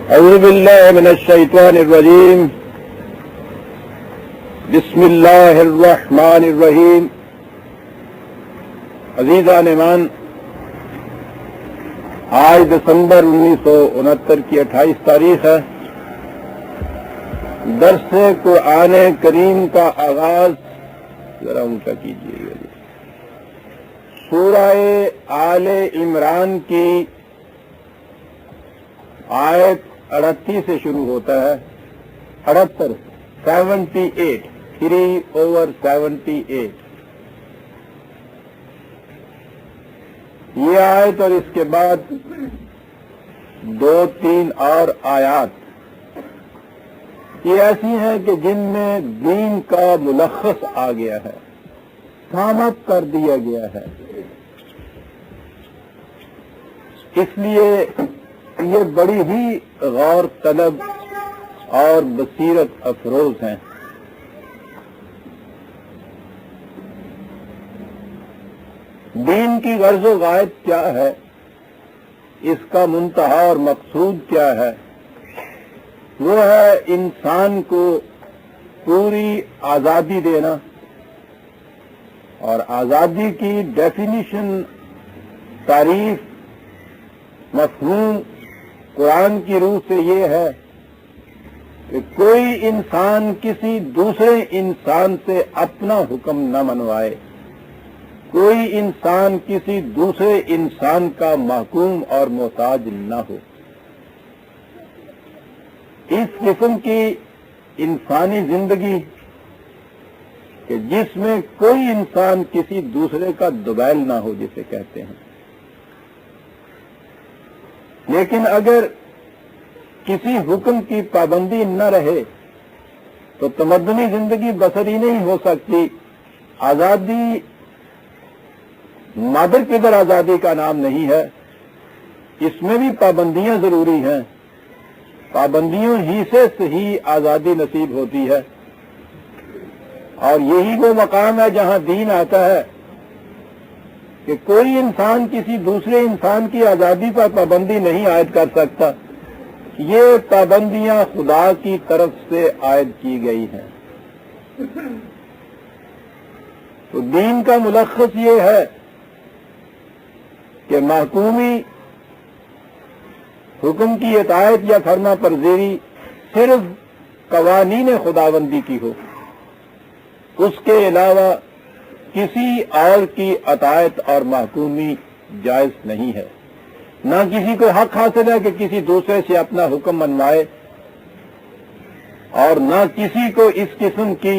اعوذ باللہ من الشیطان الرجیم بسم اللہ الرحمن الرحیم. عزیزان ایمان، آج دسمبر 1969 کی 28 تاریخ ہے. درس قرآن کریم کا آغاز ذرا اونچا کیجیے گا. سورہ آل عمران کی آیت 38 سے شروع ہوتا ہے. 78 3/78 یہ آیت اور اس کے بعد 2-3 اور آیات یہ ایسی ہیں کہ جن میں دین کا ملخص آ گیا ہے، سام اپ کر دیا گیا ہے. اس لیے یہ بڑی ہی غور طلب اور بصیرت افروز ہیں. دین کی غرض و غایت کیا ہے، اس کا منتہا اور مقصود کیا ہے؟ وہ ہے انسان کو پوری آزادی دینا. اور آزادی کی ڈیفینیشن، تعریف، مفہوم قرآن کی روح سے یہ ہے کہ کوئی انسان کسی دوسرے انسان سے اپنا حکم نہ منوائے، کوئی انسان کسی دوسرے انسان کا محکوم اور محتاج نہ ہو. اس قسم کی انسانی زندگی کہ جس میں کوئی انسان کسی دوسرے کا دبیل نہ ہو، جسے کہتے ہیں. لیکن اگر کسی حکم کی پابندی نہ رہے تو تمدنی زندگی بسر ہی نہیں ہو سکتی. آزادی مادر قدر آزادی کا نام نہیں ہے، اس میں بھی پابندیاں ضروری ہیں. پابندیوں ہی سے صحیح آزادی نصیب ہوتی ہے. اور یہی وہ مقام ہے جہاں دین آتا ہے کہ کوئی انسان کسی دوسرے انسان کی آزادی پر پابندی نہیں عائد کر سکتا. یہ پابندیاں خدا کی طرف سے عائد کی گئی ہیں. تو دین کا ملخص یہ ہے کہ محکومی، حکم کی اطاعت یا فرما پردیری صرف قوانین خداوندی کی ہو، اس کے علاوہ کسی اور کی اطاعت اور محکومی جائز نہیں ہے. نہ کسی کو حق حاصل ہے کہ کسی دوسرے سے اپنا حکم منوائے، اور نہ کسی کو اس قسم کی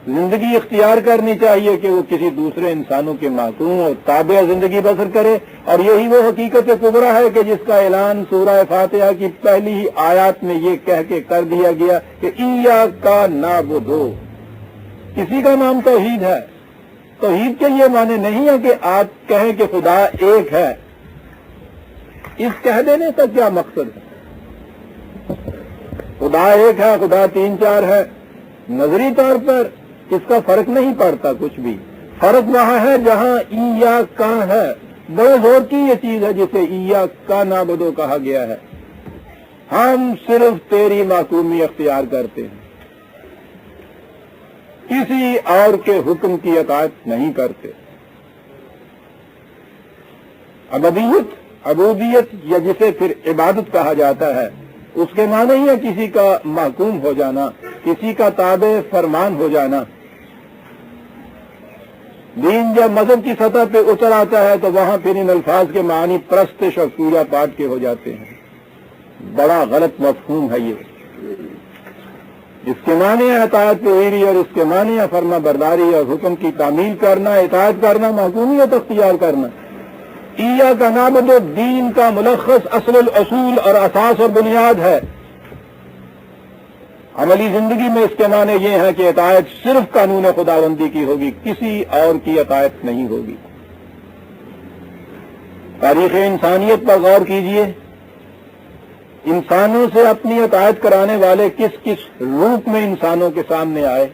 زندگی اختیار کرنی چاہیے کہ وہ کسی دوسرے انسانوں کے محکوم اور تابع زندگی بسر کرے. اور یہی وہ حقیقت کبریٰ ہے کہ جس کا اعلان سورہ فاتحہ کی پہلی ہی آیات میں یہ کہہ کے کر دیا گیا کہ ایاک نعبد. کسی کا نام توحید ہے. توحید کے یہ معنی نہیں ہے کہ آپ کہیں کہ خدا ایک ہے. اس کہہ دینے کا کیا مقصد ہے؟ خدا ایک ہے، خدا 3-4 ہے، نظری طور پر اس کا فرق نہیں پڑتا کچھ بھی. فرق وہاں ہے جہاں ایاک ہے. بڑے زور کی یہ چیز ہے جسے ایاک نعبد کہا گیا ہے. ہم صرف تیری محکومی اختیار کرتے ہیں، کسی اور کے حکم کی اطاعت نہیں کرتے. عبودیت یا جسے پھر عبادت کہا جاتا ہے، اس کے معنی ہی ہے کسی کا محکوم ہو جانا، کسی کا تابع فرمان ہو جانا. دین جب مذہب کی سطح پہ اتر آتا ہے تو وہاں پھر ان الفاظ کے معنی پرستش اور پوجا پاٹ کے ہو جاتے ہیں. بڑا غلط مفہوم ہے یہ. اس کے معنی ہے اطاعت پیروی، اور اس کے معنی ہے فرما برداری اور حکم کی تعمیل کرنا، اطاعت کرنا، محکومیت اختیار کرنا. ایاک نعبد دین کا ملخص، اصل الاصول اور اساس اور بنیاد ہے. عملی زندگی میں اس کے معنی یہ ہے کہ اطاعت صرف قانون خداوندی کی ہوگی، کسی اور کی اطاعت نہیں ہوگی. تاریخ انسانیت پر غور کیجئے. انسانوں سے اپنی اطاعت کرانے والے کس کس روپ میں انسانوں کے سامنے آئے.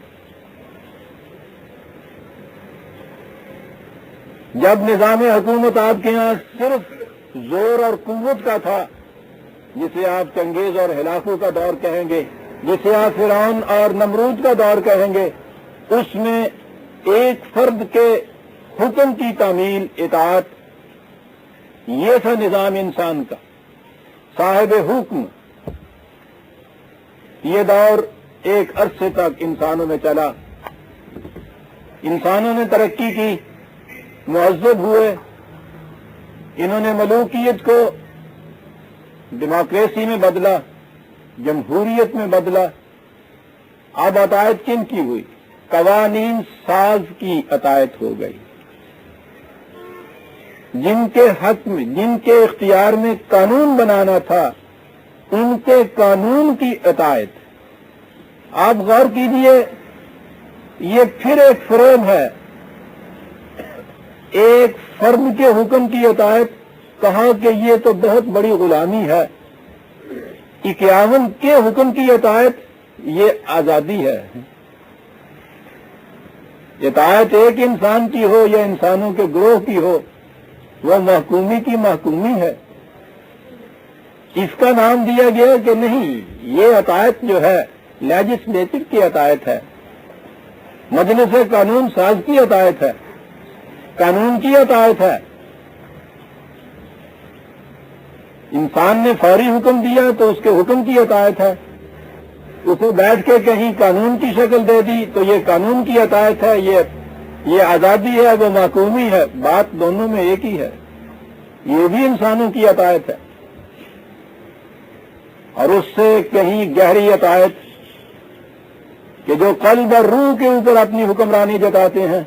جب نظام حکومت آپ کے یہاں صرف زور اور قوت کا تھا جسے آپ چنگیز اور ہلاکو کا دور کہیں گے، جسے آپ فرعون اور نمرود کا دور کہیں گے، اس میں ایک فرد کے حکم کی تعمیل، اطاعت، یہ تھا نظام انسان کا، صاحب حکم۔ یہ دور ایک عرصے تک انسانوں میں چلا، انسانوں نے ترقی کی، مہذب ہوئے، انہوں نے ملوکیت کو ڈیموکریسی میں بدلا، جمہوریت میں بدلا۔ اب اطاعت کن کی ہوئی؟ قوانین ساز کی اطاعت ہو گئی، جن کے حق میں، جن کے اختیار میں قانون بنانا تھا، ان کے قانون کی اطاعت۔ آپ غور کیجئے، یہ پھر ایک فریب ہے، ایک فرد کے حکم کی اطاعت، کہا کہ یہ تو بہت بڑی غلامی ہے۔ 51 کے حکم کی اطاعت یہ آزادی ہے۔ اطاعت ایک انسان کی ہو یا انسانوں کے گروہ کی ہو، وہ محکومی کی محکومی ہے۔ اس کا نام دیا گیا کہ نہیں، یہ اطاعت جو ہے لیجسلیچر کی اطاعت ہے، مجلس قانون ساز کی اطاعت ہے، قانون کی اطاعت ہے۔ انسان نے فوری حکم دیا تو اس کے حکم کی اطاعت ہے، اسے بیٹھ کے کہیں قانون کی شکل دے دی تو یہ قانون کی اطاعت ہے، یہ آزادی ہے، وہ محکومی ہے، بات دونوں میں ایک ہی ہے، یہ بھی انسانوں کی اطاعت ہے۔ اور اس سے کہیں گہری اطاعت کہ جو قلب اور روح کے اوپر اپنی حکمرانی جتاتے ہیں،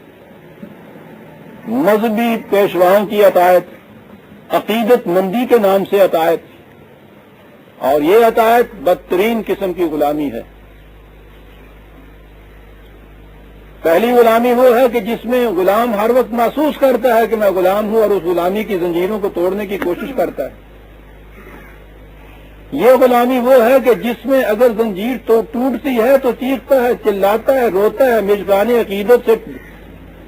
مذہبی پیشواؤں کی اطاعت، عقیدت مندی کے نام سے اطاعت، اور یہ اطاعت بدترین قسم کی غلامی ہے۔ پہلی غلامی وہ ہے کہ جس میں غلام ہر وقت محسوس کرتا ہے کہ میں غلام ہوں، اور اس غلامی کی زنجیروں کو توڑنے کی کوشش کرتا ہے۔ یہ غلامی وہ ہے کہ جس میں اگر زنجیر تو ٹوٹتی ہے تو چیختا ہے، چلاتا ہے، روتا ہے، مژگان عقیدت سے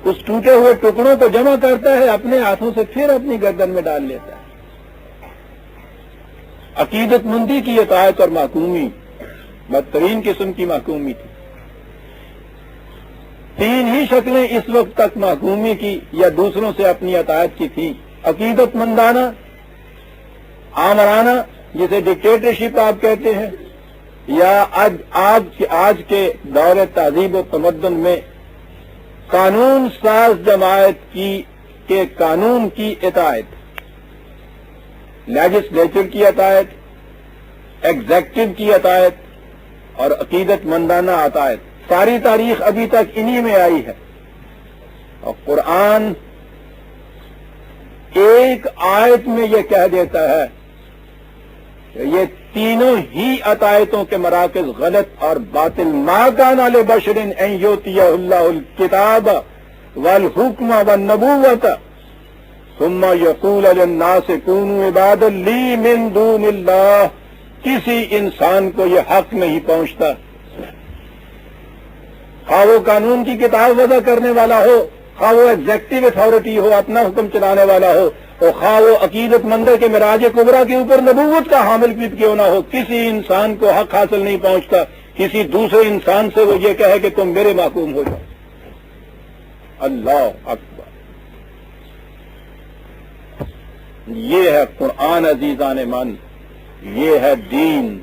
اس ٹوٹے ہوئے ٹکڑوں کو جمع کرتا ہے، اپنے ہاتھوں سے پھر اپنی گردن میں ڈال لیتا ہے۔ عقیدت مندی کی اطاعت اور محکومی بدترین قسم کی محکومی تھی۔ 3 ہی شکلیں اس وقت تک محکومی کی یا دوسروں سے اپنی اطاعت کی تھی: عقیدت مندانہ، آمرانہ جسے ڈکٹیٹرشپ آپ کہتے ہیں، یا آج کے دور تہذیب و تمدن میں قانون ساز جماعت کے قانون کی اطاعت، لیجسلیچر کی اطاعت، ایگزیکٹو کی اطاعت اور عقیدت مندانہ اطاعت۔ ساری تاریخ ابھی تک انہی میں آئی ہے، اور قرآن ایک آیت میں یہ کہہ دیتا ہے کہ یہ تینوں ہی اطاعتوں کے مراکز غلط اور باطل۔ ما کان لبشر ان یؤتیہ اللہ الکتاب والحکم والنبوۃ ثم یقول للناس کونوا عبادا لی من دون اللہ۔ کسی انسان کو یہ حق نہیں پہنچتا، خواہ وہ قانون کی کتاب وضع کرنے والا ہو، خواہ وہ ایگزیکٹو اتھارٹی ہو، اپنا حکم چلانے والا ہو، اور خواہ وہ عقیدت مندر کے معراج کبریٰ کے اوپر نبوت کا حامل بھی کیوں نہ ہو، کسی انسان کو حق حاصل نہیں پہنچتا کسی دوسرے انسان سے وہ یہ کہے کہ تم میرے محکوم ہو جاؤ۔ اللہ اکبر! یہ ہے قرآن عزیزان من، یہ ہے دین،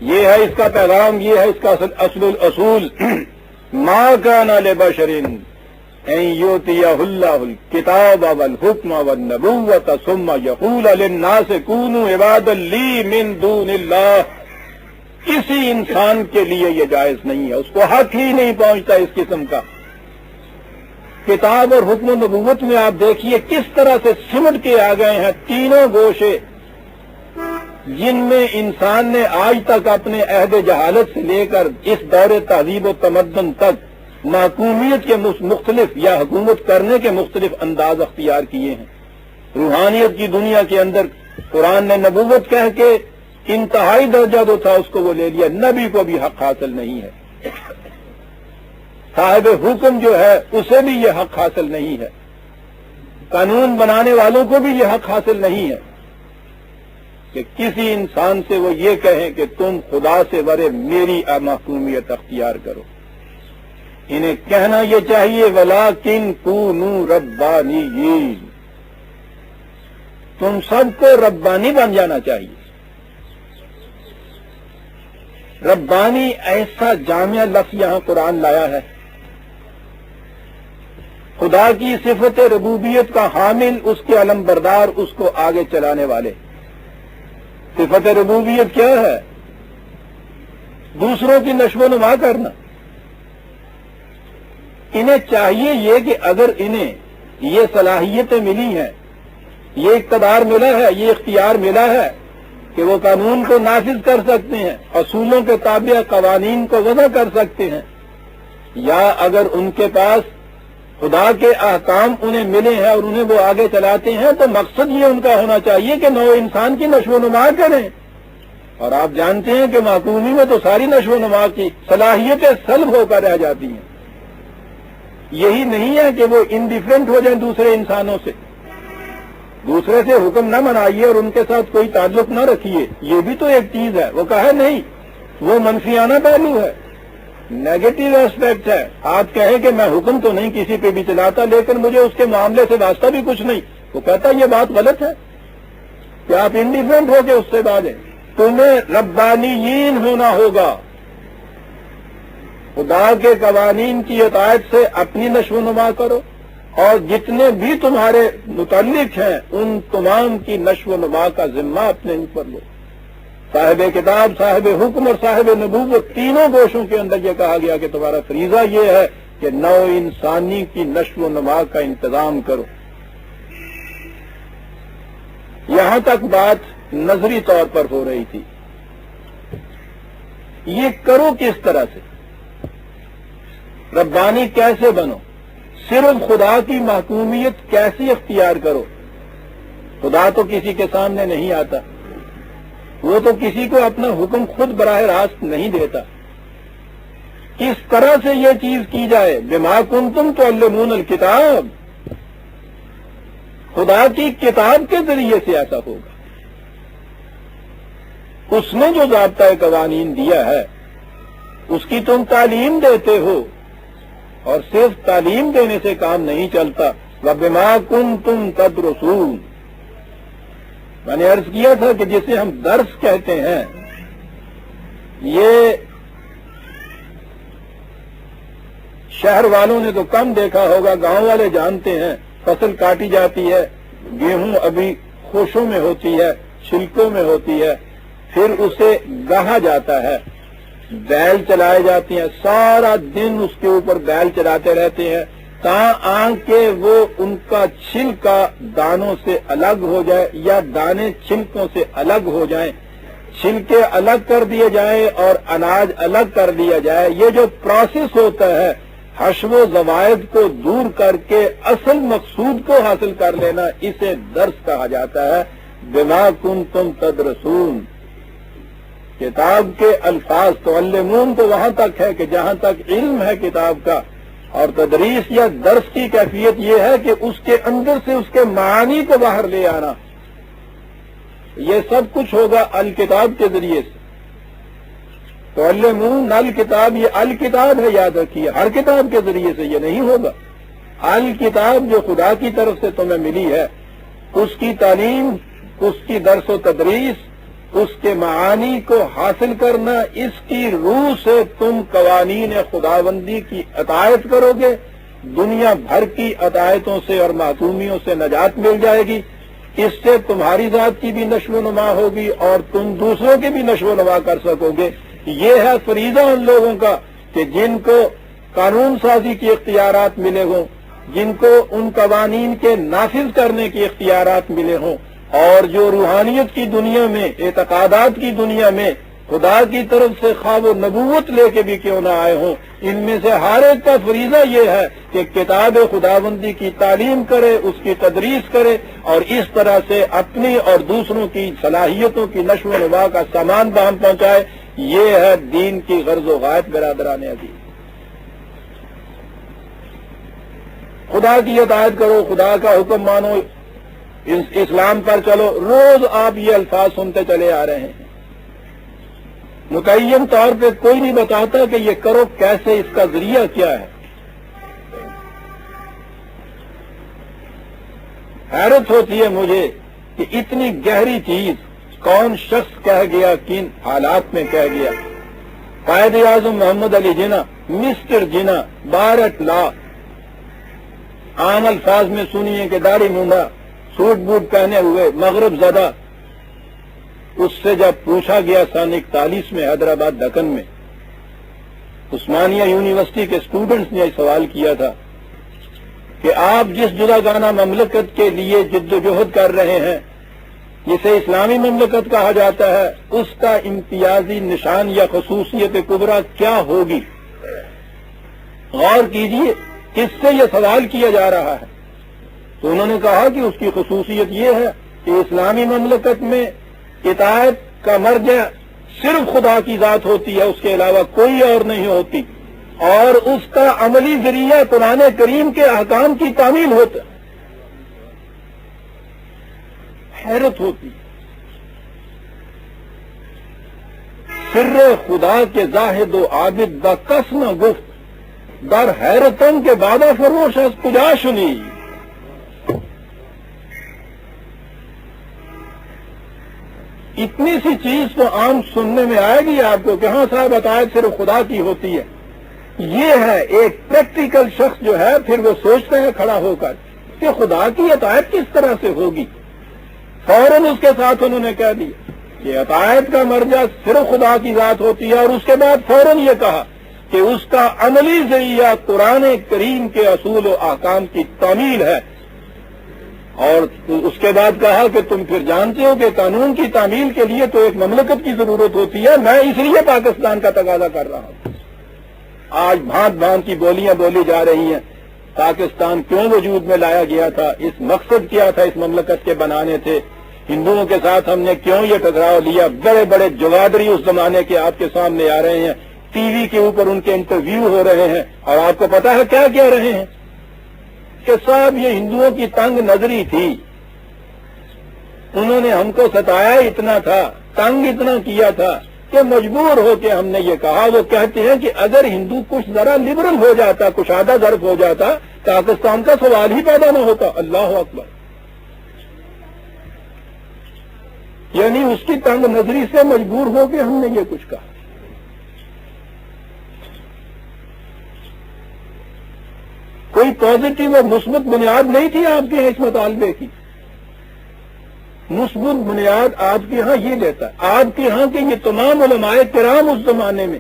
یہ ہے اس کا پیغام، یہ ہے اس کا اصل الاصول۔ ما کان لبشر ان یؤتیہ اللہ الکتاب والحکم والنبوۃ ثم یقول للناس کونوا عبادا لی من دون اللہ۔ کسی انسان کے لیے یہ جائز نہیں ہے، اس کو حق ہی نہیں پہنچتا اس قسم کا۔ کتاب اور حکم و نبوت میں آپ دیکھیے کس طرح سے سمٹ کے آ گئے ہیں تینوں گوشے، جن میں انسان نے آج تک اپنے عہد جہالت سے لے کر اس دور تہذیب و تمدن تک محکومیت کے مختلف یا حکومت کرنے کے مختلف انداز اختیار کیے ہیں۔ روحانیت کی دنیا کے اندر قرآن نے نبوت کہہ کے انتہائی درجہ جو تھا اس کو وہ لے لیا، نبی کو بھی حق حاصل نہیں ہے، صاحب حکم جو ہے اسے بھی یہ حق حاصل نہیں ہے، قانون بنانے والوں کو بھی یہ حق حاصل نہیں ہے۔ کہ کسی انسان سے وہ یہ کہیں کہ تم خدا سے برے میری محکومیت اختیار کرو. انہیں کہنا یہ چاہیے وَلَٰكِن كُونُوا رَبَّانِيِّينَ، تم سب کو ربانی بن جانا چاہیے. ربانی ایسا جامع لفظ یہاں قرآن لایا ہے. خدا کی صفت ربوبیت کا حامل، اس کے علم بردار، اس کو آگے چلانے والے. صفت ربوبیت کیا ہے؟ دوسروں کی نشو و نما کرنا. انہیں چاہیے یہ کہ اگر انہیں یہ صلاحیتیں ملی ہیں، یہ اقتدار ملا ہے، یہ اختیار ملا ہے کہ وہ قانون کو نافذ کر سکتے ہیں، اصولوں کے تابع قوانین کو وضع کر سکتے ہیں، یا اگر ان کے پاس خدا کے احکام انہیں ملے ہیں اور انہیں وہ آگے چلاتے ہیں، تو مقصد یہ ان کا ہونا چاہیے کہ نو انسان کی نشو و نما کریں. اور آپ جانتے ہیں کہ محکومی میں تو ساری نشو و نما کی صلاحیتیں سلب ہو کر رہ جاتی ہیں. یہی نہیں ہے کہ وہ انڈیفرنٹ ہو جائیں دوسرے انسانوں سے، دوسرے سے حکم نہ منائیے اور ان کے ساتھ کوئی تعلق نہ رکھیے. یہ بھی تو ایک چیز ہے. وہ کہا نہیں، وہ منفیانہ پہلو ہے، نیگیٹو ایسپیکٹ ہے. آپ کہیں کہ میں حکم تو نہیں کسی پہ بھی چلاتا، لیکن مجھے اس کے معاملے سے واسطہ بھی کچھ نہیں. وہ کہتا یہ بات غلط ہے کہ آپ انڈیفرنٹ ہو کے اس سے باتیں. تمہیں ربانیین ہونا ہوگا. خدا کے قوانین کی اطاعت سے اپنی نشو و نما کرو، اور جتنے بھی تمہارے متعلق ہیں ان تمام کی نشو و نما کا ذمہ اپنے اوپر لو. صاحب کتاب، صاحب حکم اور صاحب نبوت، تینوں گوشوں کے اندر یہ کہا گیا کہ تمہارا فریضہ یہ ہے کہ نو انسانی کی نشو و نما کا انتظام کرو. یہاں تک بات نظری طور پر ہو رہی تھی. یہ کرو کس طرح سے؟ ربانی کیسے بنو؟ صرف خدا کی محکومیت کیسے اختیار کرو؟ خدا تو کسی کے سامنے نہیں آتا، وہ تو کسی کو اپنا حکم خود براہ راست نہیں دیتا. کس طرح سے یہ چیز کی جائے؟ بما کنتم تعلمون الکتاب، خدا کی کتاب کے ذریعے سے ایسا ہوگا. اس نے جو ضابطۂ قوانین دیا ہے اس کی تم تعلیم دیتے ہو، اور صرف تعلیم دینے سے کام نہیں چلتا. وَبِمَا كُنتُمْ تَدْرُسُونَ، میں نے عرض کیا تھا کہ جسے ہم درس کہتے ہیں، یہ شہر والوں نے تو کم دیکھا ہوگا، گاؤں والے جانتے ہیں. فصل کاٹی جاتی ہے، گیہوں ابھی خوشوں میں ہوتی ہے، چھلکوں میں ہوتی ہے، پھر اسے گاہا جاتا ہے، بیل چلائے جاتے ہیں، سارا دن اس کے اوپر بیل چلاتے رہتے ہیں تاں کہ وہ ان کا چھلکا دانوں سے الگ ہو جائے یا دانے چھلکوں سے الگ ہو جائیں، چھلکے الگ کر دیے جائیں اور اناج الگ کر دیا جائے. یہ جو پروسیس ہوتا ہے حشو و زوائد کو دور کر کے اصل مقصود کو حاصل کر لینا، اسے درس کہا جاتا ہے. بما کنتم تدرسون، کتاب کے الفاظ تعلمون تو وہاں تک ہے کہ جہاں تک علم ہے کتاب کا، اور تدریس یا درس کی کیفیت یہ ہے کہ اس کے اندر سے اس کے معانی کو باہر لے آنا. یہ سب کچھ ہوگا الکتاب کے ذریعے سے. تعلمون الکتاب، یہ الکتاب ہے، یاد رکھیے، ہر کتاب کے ذریعے سے یہ نہیں ہوگا. الکتاب جو خدا کی طرف سے تمہیں ملی ہے، اس کی تعلیم، اس کی درس و تدریس، اس کے معانی کو حاصل کرنا، اس کی روح سے تم قوانین خداوندی کی اطاعت کرو گے. دنیا بھر کی اطاعتوں سے اور معصومیوں سے نجات مل جائے گی. اس سے تمہاری ذات کی بھی نشو و نما ہوگی اور تم دوسروں کی بھی نشو و نما کر سکو گے. یہ ہے فریضہ ان لوگوں کا کہ جن کو قانون سازی کے اختیارات ملے ہوں، جن کو ان قوانین کے نافذ کرنے کے اختیارات ملے ہوں، اور جو روحانیت کی دنیا میں، اعتقادات کی دنیا میں خدا کی طرف سے خواب و نبوت لے کے بھی کیوں نہ آئے ہوں، ان میں سے ہر ایک کا فریضہ یہ ہے کہ کتاب خداوندی کی تعلیم کرے، اس کی تدریس کرے، اور اس طرح سے اپنی اور دوسروں کی صلاحیتوں کی نشو و نما کا سامان باہم پہنچائے. یہ ہے دین کی غرض و غایت. برادران عزیز، خدا کی اطاعت کرو، خدا کا حکم مانو، اسلام پر چلو، روز آپ یہ الفاظ سنتے چلے آ رہے ہیں، متعین طور پہ کوئی نہیں بتاتا کہ یہ کرو کیسے، اس کا ذریعہ کیا ہے۔ حیرت ہوتی ہے مجھے کہ اتنی گہری چیز کون شخص کہہ گیا، کن حالات میں کہہ گیا۔ قائد اعظم محمد علی جناح، مسٹر جناح، بارٹ لا، عام الفاظ میں سنیے کہ داڑھی مونڈا، سوٹ بوٹ پہنے ہوئے، مغرب زدہ۔ اس سے جب پوچھا گیا سن 41 میں حیدرآباد دکن میں، عثمانیہ یونیورسٹی کے اسٹوڈنٹس نے یہ سوال کیا تھا کہ آپ جس جداگانہ مملکت کے لیے جد و جہد کر رہے ہیں، جسے اسلامی مملکت کہا جاتا ہے، اس کا امتیازی نشان یا خصوصیت کبریٰ کیا ہوگی؟ غور کیجیے، کس سے یہ سوال کیا جا رہا ہے؟ تو انہوں نے کہا کہ اس کی خصوصیت یہ ہے کہ اسلامی مملکت میں اطاعت کا مرجع صرف خدا کی ذات ہوتی ہے، اس کے علاوہ کوئی اور نہیں ہوتی، اور اس کا عملی ذریعہ قرآن کریم کے احکام کی تعمیل ہوتا ہے۔ حیرت ہوتی، سر خدا کے زاہد و عابد با کس نہ گفت، در حیرتن کے بادہ فروش از کجا شنی۔ اتنی سی چیز تو عام سننے میں آئے گی آپ کو کہ ہاں صاحب اطاعت صرف خدا کی ہوتی ہے۔ یہ ہے ایک پریکٹیکل شخص جو ہے، پھر وہ سوچتا ہے کھڑا ہو کر کہ خدا کی اطاعت کس طرح سے ہوگی۔ فوراً اس کے ساتھ انہوں نے کہہ دیا کہ اطاعت کا مرجع صرف خدا کی ذات ہوتی ہے، اور اس کے بعد فوراً یہ کہا کہ اس کا عملی ذریعہ قرآن کریم کے اصول و احکام کی تعمیل ہے، اور اس کے بعد کہا کہ تم پھر جانتے ہو کہ قانون کی تعمیل کے لیے تو ایک مملکت کی ضرورت ہوتی ہے، میں اس لیے پاکستان کا تقاضا کر رہا ہوں۔ آج بھانت بھانت کی بولیاں بولی جا رہی ہیں، پاکستان کیوں وجود میں لایا گیا تھا، اس مقصد کیا تھا، اس مملکت کے بنانے تھے، ہندوؤں کے ساتھ ہم نے کیوں یہ ٹکراؤ لیا۔ بڑے بڑے جگادری اس زمانے کے آپ کے سامنے آ رہے ہیں، ٹی وی کے اوپر ان کے انٹرویو ہو رہے ہیں، اور آپ کو پتا ہے کیا کہہ رہے ہیں کہ صاحب یہ ہندوؤں کی تنگ نظری تھی، انہوں نے ہم کو ستایا اتنا تھا، تنگ اتنا کیا تھا کہ مجبور ہو کے ہم نے یہ کہا۔ وہ کہتے ہیں کہ اگر ہندو کچھ ذرا لبرل ہو جاتا، کشادہ ضرب ہو جاتا، پاکستان کا سوال ہی پیدا نہ ہوتا۔ اللہ اکبر! یعنی اس کی تنگ نظری سے مجبور ہو کے ہم نے یہ کچھ کہا۔ کوئی پازیٹو اور مثبت بنیاد نہیں تھی آپ کے اس مطالبے کی۔ مثبت بنیاد آپ کے ہاں یہ لیتا ہے، آپ کے ہاں کے یہ تمام علماء کرام اس زمانے میں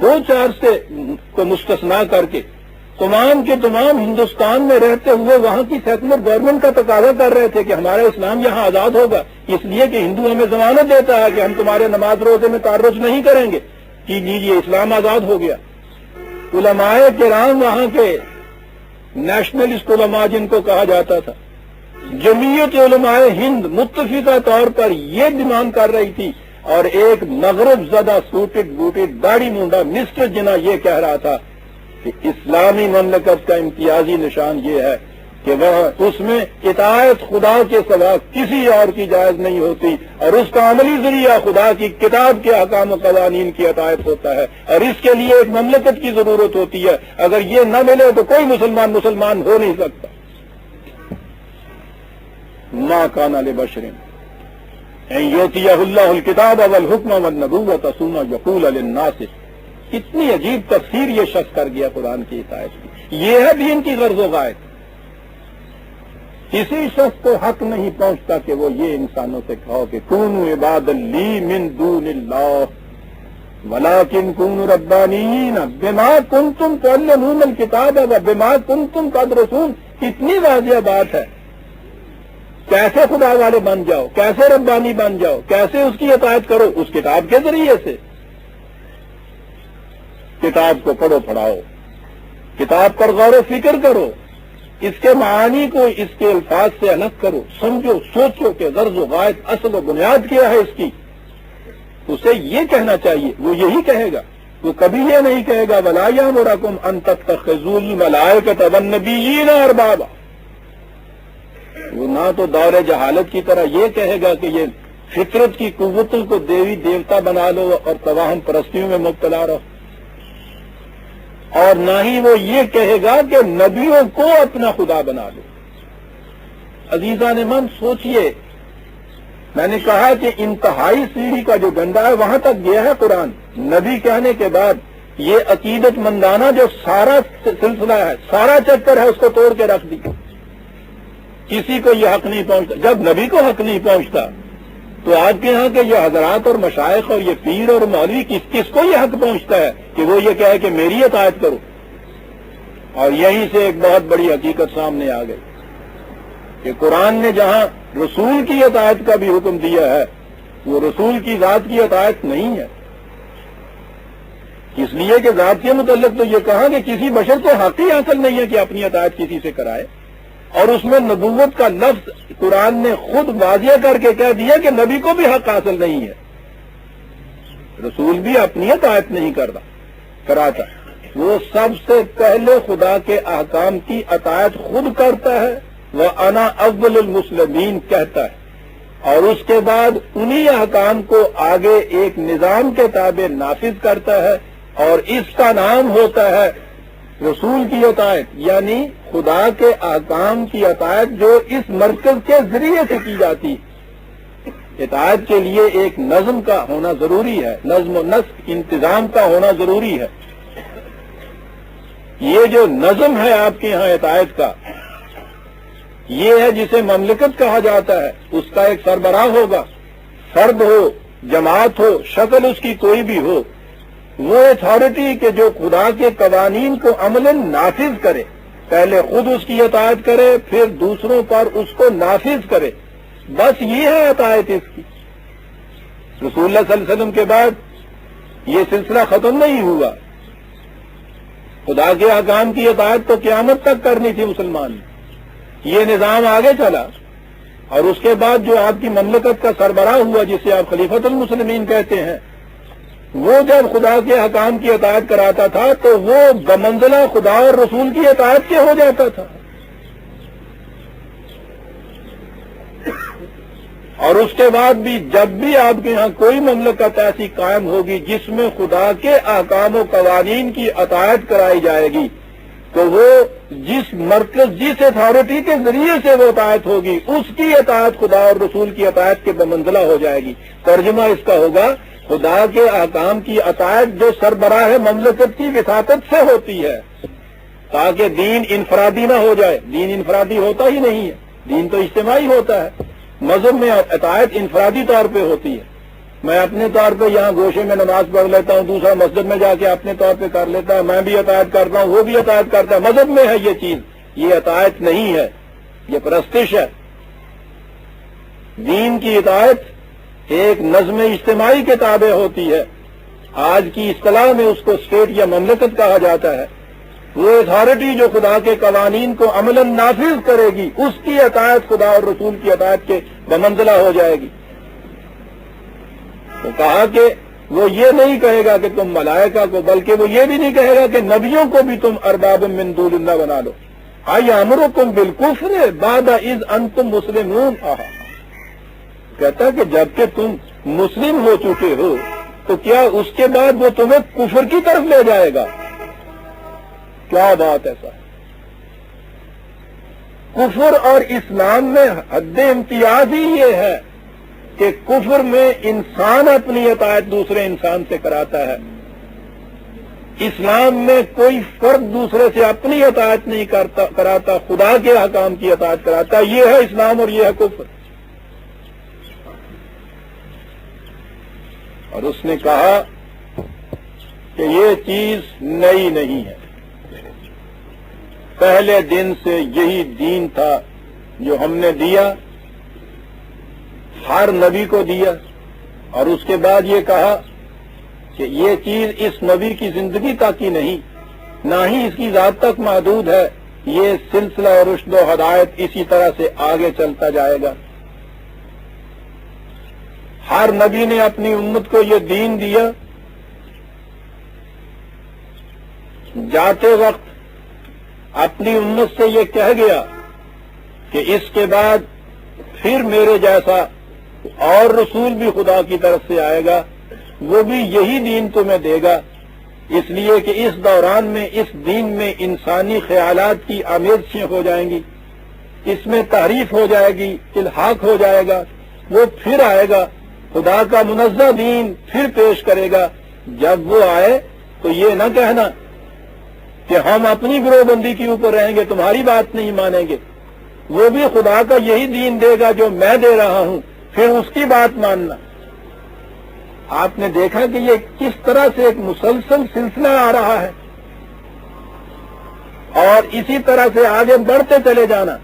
دو چار سے کو مستثنا کر کے تمام کے تمام ہندوستان میں رہتے ہوئے وہاں کی سیکولر گورنمنٹ کا تقاضا کر رہے تھے کہ ہمارا اسلام یہاں آزاد ہوگا، اس لیے کہ ہندو ہمیں ضمانت دیتا ہے کہ ہم تمہارے نماز روزے میں تعرض نہیں کریں گے، کہ لیجیے اسلام آزاد ہو گیا۔ علماء کرام وہاں کے نیشنلسٹ علماء جن کو کہا جاتا تھا، جمعیت علماء ہند متفقہ طور پر یہ ڈیمانڈ کر رہی تھی، اور ایک مغرب زدہ سوٹڈ بوٹڈ داڑھی مونڈا مسٹر جناح یہ کہہ رہا تھا کہ اسلامی مملکت کا امتیازی نشان یہ ہے کہ وہ اس میں اطاعت خدا کے سوا کسی اور کی جائز نہیں ہوتی، اور اس کا عملی ذریعہ خدا کی کتاب کے احکام و قوانین کی اطاعت ہوتا ہے، اور اس کے لیے ایک مملکت کی ضرورت ہوتی ہے۔ اگر یہ نہ ملے تو کوئی مسلمان ہو نہیں سکتا۔ ما کان لبشر ان یؤتیہ اللہ الکتاب والحکم والنبوۃ ثم یقول للناس۔ کتنی عجیب تفسیر یہ شخص کر گیا قرآن کی اطاعت کی۔ یہ ہے دین کی غرض و غایت۔ کسی شخص کو حق نہیں پہنچتا کہ وہ یہ انسانوں سے کہو کہ کونوا عبادا لی من دون اللہ ولکن کونوا ربانیین بما کنتم تعلمون الکتاب وبما کنتم تدرسون۔ کتنی واضح بات ہے۔ کیسے خدا والے بن جاؤ، کیسے ربانی بن جاؤ، کیسے اس کی اطاعت کرو؟ اس کتاب کے ذریعے سے۔ کتاب کو پڑھو پڑھاؤ، کتاب پر غور و فکر کرو، اس کے معانی کو اس کے الفاظ سے الگ کرو، سمجھو سوچو کہ غرض و غایت اصل و بنیاد کیا ہے اس کی۔ اسے یہ کہنا چاہیے، وہ یہی کہے گا، وہ کبھی یہ نہیں کہے گا وَلَا يَأْمُرَكُمْ أَن تَتَّخِذُوا الْمَلَائِكَةَ وَالنَّبِيِّينَ أَرْبَابًا۔ وہ نہ تو دور جہالت کی طرح یہ کہے گا کہ یہ فطرت کی قوتوں کو دیوی دیوتا بنا لو اور توہم پرستیوں میں مبتلا رہو، اور نہ ہی وہ یہ کہے گا کہ نبیوں کو اپنا خدا بنا لو۔ عزیزان من، سوچئے، میں نے کہا کہ انتہائی سیڑھی کا جو گنڈا ہے وہاں تک گیا ہے قرآن۔ نبی کہنے کے بعد یہ عقیدت مندانہ جو سارا سلسلہ ہے، سارا چکر ہے، اس کو توڑ کے رکھ دی۔ کسی کو یہ حق نہیں پہنچتا۔ جب نبی کو حق نہیں پہنچتا تو آپ کے ہاں کے یہ حضرات اور مشائخ اور یہ پیر اور مولوی کس کو یہ حق پہنچتا ہے کہ وہ یہ کہے کہ میری اطاعت کرو؟ اور یہیں سے ایک بہت بڑی حقیقت سامنے آ گئی کہ قرآن نے جہاں رسول کی اطاعت کا بھی حکم دیا ہے، وہ رسول کی ذات کی اطاعت نہیں ہے، اس لیے کہ ذات کے متعلق تو یہ کہا کہ کسی بشر کو حق ہی حاصل نہیں ہے کہ اپنی اطاعت کسی سے کرائے، اور اس میں نبوت کا لفظ قرآن نے خود واضح کر کے کہہ دیا کہ نبی کو بھی حق حاصل نہیں ہے، رسول بھی اپنی اطاعت نہیں کراتا، وہ سب سے پہلے خدا کے احکام کی اطاعت خود کرتا ہے، وہ انا اول المسلمین کہتا ہے، اور اس کے بعد انہی احکام کو آگے ایک نظام کے تابع نافذ کرتا ہے، اور اس کا نام ہوتا ہے رسول کی اطاعت، یعنی خدا کے احکام کی اطاعت جو اس مرکز کے ذریعے سے کی جاتی۔ اطاعت کے لیے ایک نظم کا ہونا ضروری ہے، نظم و نسق، انتظام کا ہونا ضروری ہے۔ یہ جو نظم ہے آپ کے ہاں اطاعت کا، یہ ہے جسے مملکت کہا جاتا ہے۔ اس کا ایک سربراہ ہوگا، فرد ہو، جماعت ہو، شکل اس کی کوئی بھی ہو، وہ اتھارٹی کہ جو خدا کے قوانین کو عملاً نافذ کرے، پہلے خود اس کی اطاعت کرے، پھر دوسروں پر اس کو نافذ کرے، بس یہ ہے اطاعت اس کی۔ رسول اللہ صلی اللہ علیہ وسلم کے بعد یہ سلسلہ ختم نہیں ہوا، خدا کے احکام کی اطاعت تو قیامت تک کرنی تھی مسلمان نے۔ یہ نظام آگے چلا، اور اس کے بعد جو آپ کی مملکت کا سربراہ ہوا جسے آپ خلیفۃ المسلمین کہتے ہیں، وہ جب خدا کے حکام کی اطاعت کراتا تھا تو وہ بمنزلہ خدا اور رسول کی اطاعت کے ہو جاتا تھا، اور اس کے بعد بھی جب بھی آپ کے ہاں کوئی مملکت ایسی قائم ہوگی جس میں خدا کے احکام و قوانین کی اطاعت کرائی جائے گی، تو وہ جس مرکز، جس اتھارٹی کے ذریعے سے وہ اطاعت ہوگی، اس کی اطاعت خدا اور رسول کی اطاعت کے بمنزلہ ہو جائے گی۔ ترجمہ اس کا ہوگا، خدا کے احکام کی اطاعت جو سربراہ مملکت کی وساطت سے ہوتی ہے، تاکہ دین انفرادی نہ ہو جائے۔ دین انفرادی ہوتا ہی نہیں ہے، دین تو اجتماعی ہوتا ہے۔ مذہب میں اطاعت انفرادی طور پہ ہوتی ہے، میں اپنے طور پہ یہاں گوشے میں نماز پڑھ لیتا ہوں، دوسرا مسجد میں جا کے اپنے طور پہ کر لیتا ہے، میں بھی اطاعت کرتا ہوں، وہ بھی اطاعت کرتا ہے۔ مذہب میں ہے یہ چیز، یہ اطاعت نہیں ہے، یہ پرستش ہے۔ دین کی اطاعت ایک نظم اجتماعی کے تابع ہوتی ہے، آج کی اصطلاح میں اس کو اسٹیٹ یا مملکت کہا جاتا ہے۔ وہ اتھارٹی جو خدا کے قوانین کو عملاً نافذ کرے گی، اس کی اطاعت خدا اور رسول کی اطاعت کے بمنزلہ ہو جائے گی۔ تو کہا کہ وہ یہ نہیں کہے گا کہ تم ملائکہ کو، بلکہ وہ یہ بھی نہیں کہے گا کہ نبیوں کو بھی تم ارباب من دون اللہ بنا لو۔ ایامرکم بالکفر بعد اذ انتم مسلمون۔ کہتا کہ جبکہ تم مسلم ہو چکے ہو تو کیا اس کے بعد وہ تمہیں کفر کی طرف لے جائے گا؟ کیا بات ایسا ہے؟ کفر اور اسلام میں حد امتیاز ہی یہ ہے کہ کفر میں انسان اپنی اطاعت دوسرے انسان سے کراتا ہے، اسلام میں کوئی فرد دوسرے سے اپنی اطاعت نہیں کراتا، خدا کے احکام کی اطاعت کراتا۔ یہ ہے اسلام اور یہ ہے کفر۔ اور اس نے کہا کہ یہ چیز نئی نہیں ہے، پہلے دن سے یہی دین تھا جو ہم نے دیا، ہر نبی کو دیا، اور اس کے بعد یہ کہا کہ یہ چیز اس نبی کی زندگی تک ہی نہیں، نہ ہی اس کی ذات تک محدود ہے، یہ سلسلہ رشد و ہدایت اسی طرح سے آگے چلتا جائے گا۔ ہر نبی نے اپنی امت کو یہ دین دیا، جاتے وقت اپنی امت سے یہ کہہ گیا کہ اس کے بعد پھر میرے جیسا اور رسول بھی خدا کی طرف سے آئے گا، وہ بھی یہی دین تمہیں دے گا، اس لیے کہ اس دوران میں اس دین میں انسانی خیالات کی آمیزشیں ہو جائیں گی، اس میں تحریف ہو جائے گی، الحاق ہو جائے گا، وہ پھر آئے گا، خدا کا منزہ دین پھر پیش کرے گا۔ جب وہ آئے تو یہ نہ کہنا کہ ہم اپنی گروہ بندی کے اوپر رہیں گے، تمہاری بات نہیں مانیں گے، وہ بھی خدا کا یہی دین دے گا جو میں دے رہا ہوں، پھر اس کی بات ماننا۔ آپ نے دیکھا کہ یہ کس طرح سے ایک مسلسل سلسلہ آ رہا ہے، اور اسی طرح سے آگے بڑھتے چلے جانا۔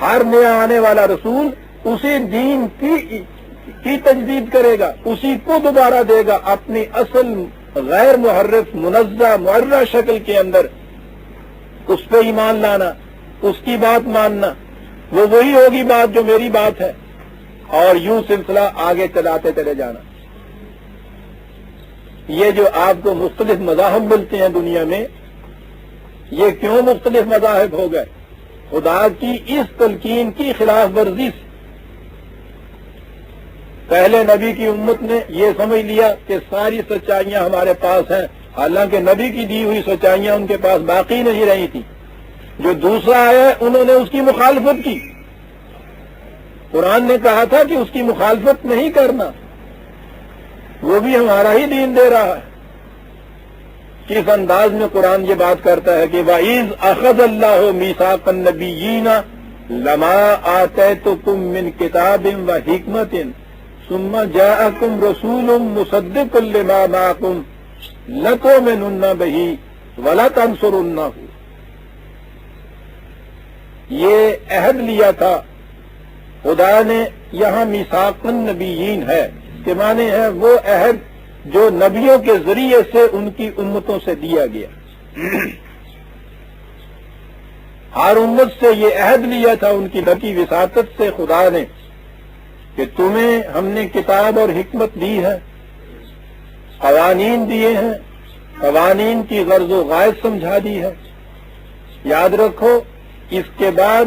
ہر نیا آنے والا رسول اسی دین کی تجدید کرے گا، اسی کو دوبارہ دے گا اپنی اصل غیر محرف منزہ معرہ شکل کے اندر، اس پہ ایمان لانا، اس کی بات ماننا، وہ وہی ہوگی بات جو میری بات ہے، اور یوں سلسلہ آگے چلاتے چلے جانا۔ یہ جو آپ کو مختلف مذاہب ملتے ہیں دنیا میں، یہ کیوں مختلف مذاہب ہو گئے؟ خدا کی اس تلقین کی خلاف ورزی سے۔ پہلے نبی کی امت نے یہ سمجھ لیا کہ ساری سچائیاں ہمارے پاس ہیں، حالانکہ نبی کی دی ہوئی سچائیاں ان کے پاس باقی نہیں رہی تھی۔ جو دوسرا آیا انہوں نے اس کی مخالفت کی۔ قرآن نے کہا تھا کہ اس کی مخالفت نہیں کرنا، وہ بھی ہمارا ہی دین دے رہا ہے۔ کس انداز میں قرآن یہ بات کرتا ہے کہ وَإِذْ أَخَذَ اللَّهُ مِيثَاقَ النَّبِيِّينَ لَمَا آتَيْتُكُم مِّن كِتَابٍ وَحِكْمَةٍ ثُمَّ جَاءَكُمْ رَسُولٌ مُصَدِّقٌ لِّمَا مَعَكُمْ لَتُؤْمِنُنَّ بِهِ وَلَتَنصُرُنَّهُ۔ یہ عہد لیا تھا خدا نے، یہاں میثاق النبیین ہے، کے معنی ہے وہ عہد جو نبیوں کے ذریعے سے ان کی امتوں سے دیا گیا۔ ہر امت سے یہ عہد لیا تھا ان کی نبی وساطت سے خدا نے کہ تمہیں ہم نے کتاب اور حکمت دی ہے، قوانین دیے ہیں، قوانین کی غرض و غائب سمجھا دی ہے۔ یاد رکھو، اس کے بعد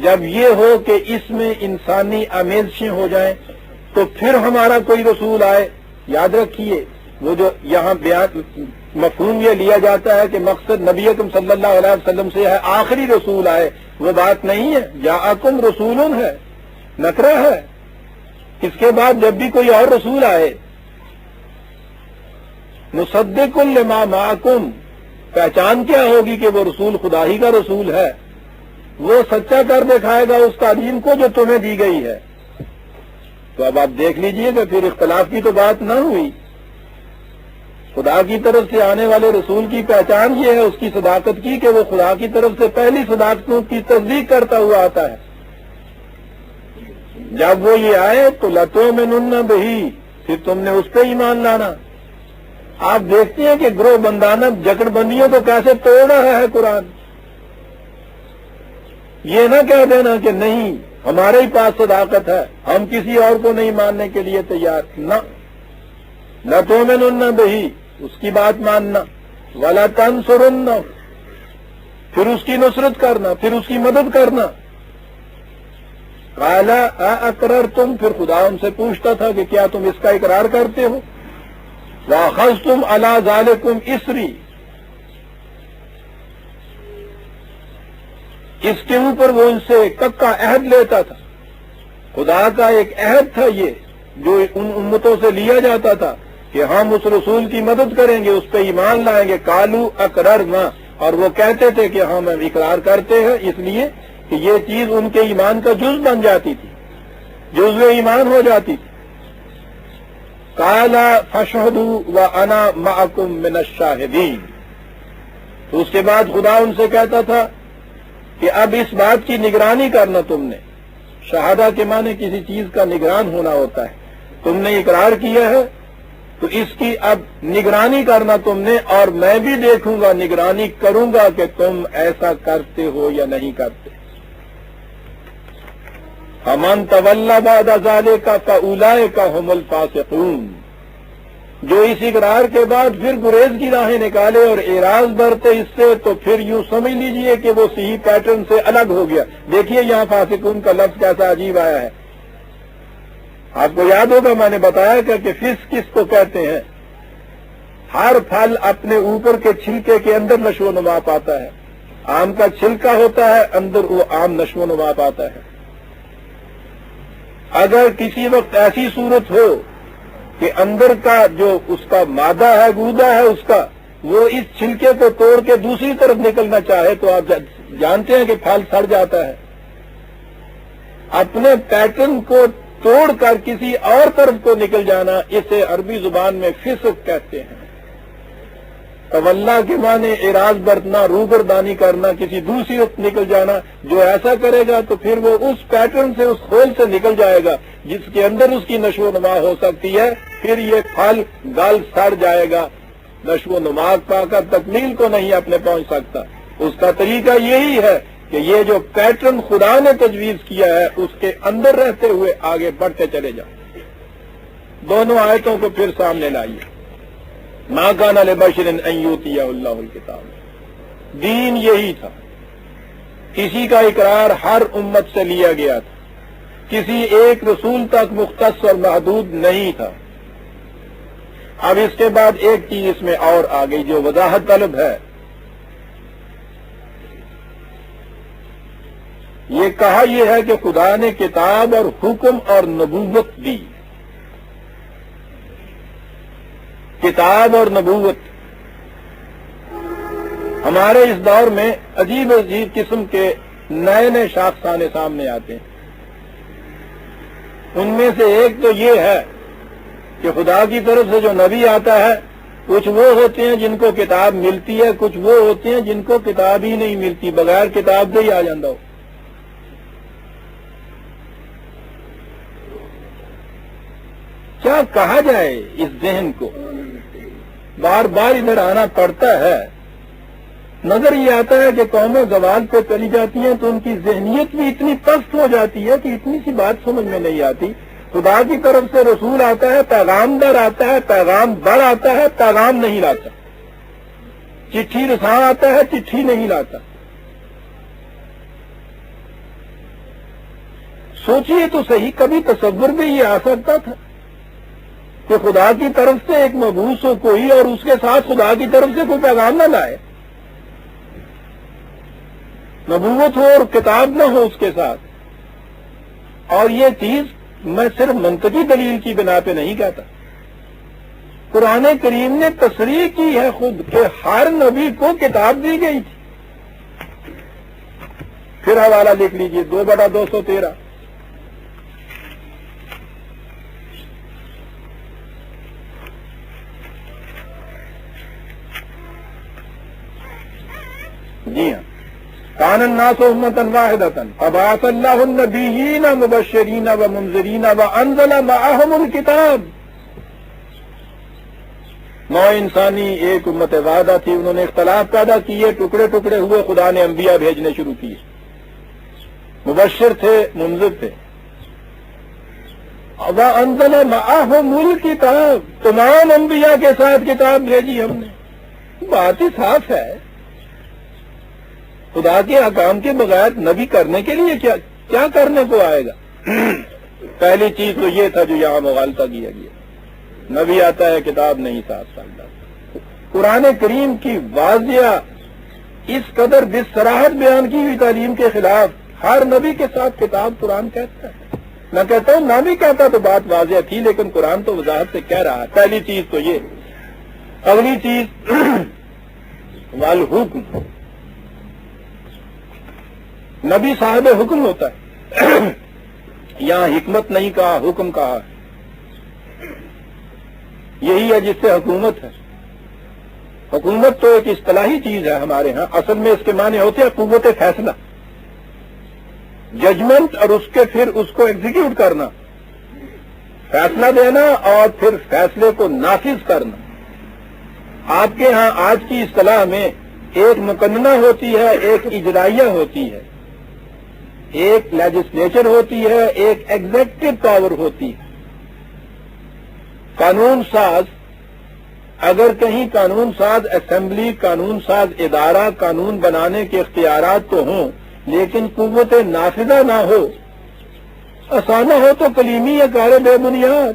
جب یہ ہو کہ اس میں انسانی آمیزشیں ہو جائیں تو پھر ہمارا کوئی رسول آئے، یاد رکھیے وہ جو یہاں بیان مفہوم یہ لیا جاتا ہے کہ مقصد نبی اکرم صلی اللہ علیہ وسلم سے ہے آخری رسول آئے، وہ بات نہیں ہے۔ جاءکم رسول ہے، نکرہ ہے۔ اس کے بعد جب بھی کوئی اور رسول آئے، مصدق لما معکم، پہچان کیا ہوگی کہ وہ رسول خدا ہی کا رسول ہے، وہ سچا کر دکھائے گا اس تعلیم کو جو تمہیں دی گئی ہے۔ تو اب آپ دیکھ لیجئے کہ پھر اختلاف کی تو بات نہ ہوئی۔ خدا کی طرف سے آنے والے رسول کی پہچان یہ ہے اس کی صداقت کی کہ وہ خدا کی طرف سے پہلی صداقتوں کی تصدیق کرتا ہوا آتا ہے۔ جب وہ یہ آئے تو لَتُؤْمِنُنَّ بِهِ، پھر تم نے اس پہ ایمان لانا۔ آپ دیکھتے ہیں کہ گروہ بندانہ جکڑ بندیوں کو کیسے توڑ رہا ہے قرآن۔ یہ نہ کہہ دینا کہ نہیں ہمارے ہی پاس صداقت ہے، ہم کسی اور کو نہیں ماننے کے لیے تیار، نہ لَتُؤْمِنُنَّ بِهِ، اس کی بات ماننا، وَلَتَنصُرُنَّ، پھر اس کی نصرت کرنا، پھر اس کی مدد کرنا۔ قَالَ أَأَقْرَرْتُمْ، پھر خدا ان سے پوچھتا تھا کہ کیا تم اس کا اقرار کرتے ہو؟ وَأَخَذْتُمْ عَلَىٰ ذَلِكُمْ إِصْرِي، اس کے اوپر وہ ان سے پکا عہد لیتا تھا۔ خدا کا ایک عہد تھا یہ جو ان امتوں سے لیا جاتا تھا کہ ہم اس رسول کی مدد کریں گے، اس پہ ایمان لائیں گے۔ قالوا اقررنا، اور وہ کہتے تھے کہ ہم اقرار کرتے ہیں، اس لیے کہ یہ چیز ان کے ایمان کا جز بن جاتی تھی، جزو ایمان ہو جاتی تھی۔ قال فاشهدوا وانا معكم من الشاهدين، تو اس کے بعد خدا ان سے کہتا تھا کہ اب اس بات کی نگرانی کرنا تم نے۔ شہادہ کے معنی کسی چیز کا نگران ہونا ہوتا ہے۔ تم نے اقرار کیا ہے تو اس کی اب نگرانی کرنا تم نے، اور میں بھی دیکھوں گا، نگرانی کروں گا کہ تم ایسا کرتے ہو یا نہیں کرتے۔ فَمَن تَوَلَّىٰ بَعْدَ ذَٰلِكَ فَأُولَٰئِكَ هُمُ الْفَاسِقُونَ، جو اس اقرار کے بعد پھر گریز کی راہیں نکالے اور اعراض برتے اس سے، تو پھر یوں سمجھ لیجئے کہ وہ صحیح پیٹرن سے الگ ہو گیا۔ دیکھیے یہاں فاسقون کا لفظ کیسا عجیب آیا ہے۔ آپ کو یاد ہوگا میں نے بتایا کہ فسق کس کو کہتے ہیں؟ ہر پھل اپنے اوپر کے چھلکے کے اندر نشو و نما پاتا ہے۔ آم کا چھلکا ہوتا ہے، اندر وہ آم نشو و نما پاتا ہے۔ اگر کسی وقت ایسی صورت ہو کہ اندر کا جو اس کا مادہ ہے، گودا ہے اس کا، وہ اس چھلکے کو توڑ کے دوسری طرف نکلنا چاہے تو آپ جانتے ہیں کہ پھل سڑ جاتا ہے۔ اپنے پیٹرن کو توڑ کر کسی اور طرف کو نکل جانا، اسے عربی زبان میں فسق کہتے ہیں۔ تولا کے معنی اعراض برتنا، روگردانی کرنا، کسی دوسری وقت نکل جانا۔ جو ایسا کرے گا تو پھر وہ اس پیٹرن سے، اس خول سے نکل جائے گا جس کے اندر اس کی نشو و نما ہو سکتی ہے۔ پھر یہ پھل گل سڑ جائے گا، نشو و نما پا کر تکمیل کو نہیں اپنے پہنچ سکتا۔ اس کا طریقہ یہی ہے کہ یہ جو پیٹرن خدا نے تجویز کیا ہے اس کے اندر رہتے ہوئے آگے بڑھتے چلے جائیں۔ دونوں آیتوں کو پھر سامنے لائیے۔ ما کان لبشر ان یؤتیہ اللہ الکتاب، دین یہی تھا۔ کسی کا اقرار ہر امت سے لیا گیا تھا، کسی ایک رسول تک مختص اور محدود نہیں تھا۔ اب اس کے بعد ایک چیز اس میں اور آ گئی جو وضاحت طلب ہے۔ یہ کہا یہ ہے کہ خدا نے کتاب اور حکم اور نبوت دی۔ کتاب اور نبوت ہمارے اس دور میں عجیب عجیب قسم کے نئے نئے شاخسانے سامنے آتے ہیں۔ ان میں سے ایک تو یہ ہے کہ خدا کی طرف سے جو نبی آتا ہے، کچھ وہ ہوتے ہیں جن کو کتاب ملتی ہے، کچھ وہ ہوتے ہیں جن کو کتاب ہی نہیں ملتی، بغیر کتاب دے ہی آ جاندہ ہو۔ کیا کہا جائے اس ذہن کو؟ بار بار ادھر آنا پڑتا ہے۔ نظر یہ آتا ہے کہ قومیں زوال پہ چلی جاتی ہیں تو ان کی ذہنیت بھی اتنی پست ہو جاتی ہے کہ اتنی سی بات سمجھ میں نہیں آتی۔ خدا کی طرف سے رسول آتا ہے، پیغام در آتا ہے، پیغام بر آتا ہے، پیغام نہیں لاتا۔ چٹھی رساں آتا ہے، چٹھی نہیں لاتا۔ سوچئے تو صحیح، کبھی تصور میں یہ آ سکتا تھا کہ خدا کی طرف سے ایک مبعوث ہو کوئی اور اس کے ساتھ خدا کی طرف سے کوئی پیغام نہ لائے؟ نبوت ہو اور کتاب نہ ہو اس کے ساتھ۔ اور یہ چیز میں صرف منطقی دلیل کی بنا پہ نہیں کہتا، قرآن کریم نے تصریح کی ہے خود کہ ہر نبی کو کتاب دی گئی تھی۔ پھر حوالہ لکھ لیجئے 2/213۔ جی ہاں، کان الناس امۃ واحدۃ فبعث اللہ النبیین مبشرین ومنذرین وانزل معهم الکتاب۔ نوع انسانی ایک امت واحدہ تھی، انہوں نے اختلاف پیدا کیے، ٹکڑے ٹکڑے ہوئے، خدا نے انبیاء بھیجنے شروع کیے، مبشر تھے، منذر تھے۔ وانزل معهم الکتاب، تمام انبیاء کے ساتھ کتاب بھیجی ہم نے۔ بات ہی صاف ہے، خدا کے احکام کے بغیر نبی کرنے کے لیے کیا کرنے کو آئے گا؟ پہلی چیز تو یہ تھا جو یہاں مغالطہ کیا گیا، نبی آتا ہے کتاب نہیں ساتھ ساتھ۔ قرآن کریم کی واضح اس قدر بصراحت بیان کی ہوئی تعلیم کے خلاف ہر نبی کے ساتھ کتاب قرآن کہتا ہے۔ میں کہتا ہوں نہ بھی کہتا تو بات واضح تھی، لیکن قرآن تو وضاحت سے کہہ رہا ہے۔ پہلی چیز تو یہ۔ اگلی چیز والحکم، نبی صاحب حکم ہوتا ہے۔ یہاں حکمت نہیں کہا، حکم کہا، یہی ہے جس سے حکومت ہے۔ حکومت تو ایک اصطلاحی چیز ہے ہمارے ہاں، اصل میں اس کے معنی ہوتے ہیں قوت فیصلہ، ججمنٹ، اور اس کے پھر اس کو ایگزیکیوٹ کرنا، فیصلہ دینا اور پھر فیصلے کو نافذ کرنا۔ آپ کے ہاں آج کی اصطلاح میں ایک مقننہ ہوتی ہے، ایک اجرائیہ ہوتی ہے، ایک لیجسلیچر ہوتی ہے، ایک ایگزیکٹو پاور ہوتی ہے۔ قانون ساز اگر کہیں قانون ساز اسمبلی، قانون ساز ادارہ، قانون بنانے کے اختیارات تو ہوں، لیکن قوت نافذہ نہ ہو، آسانہ ہو تو کلیمی یا کار بے بنیاد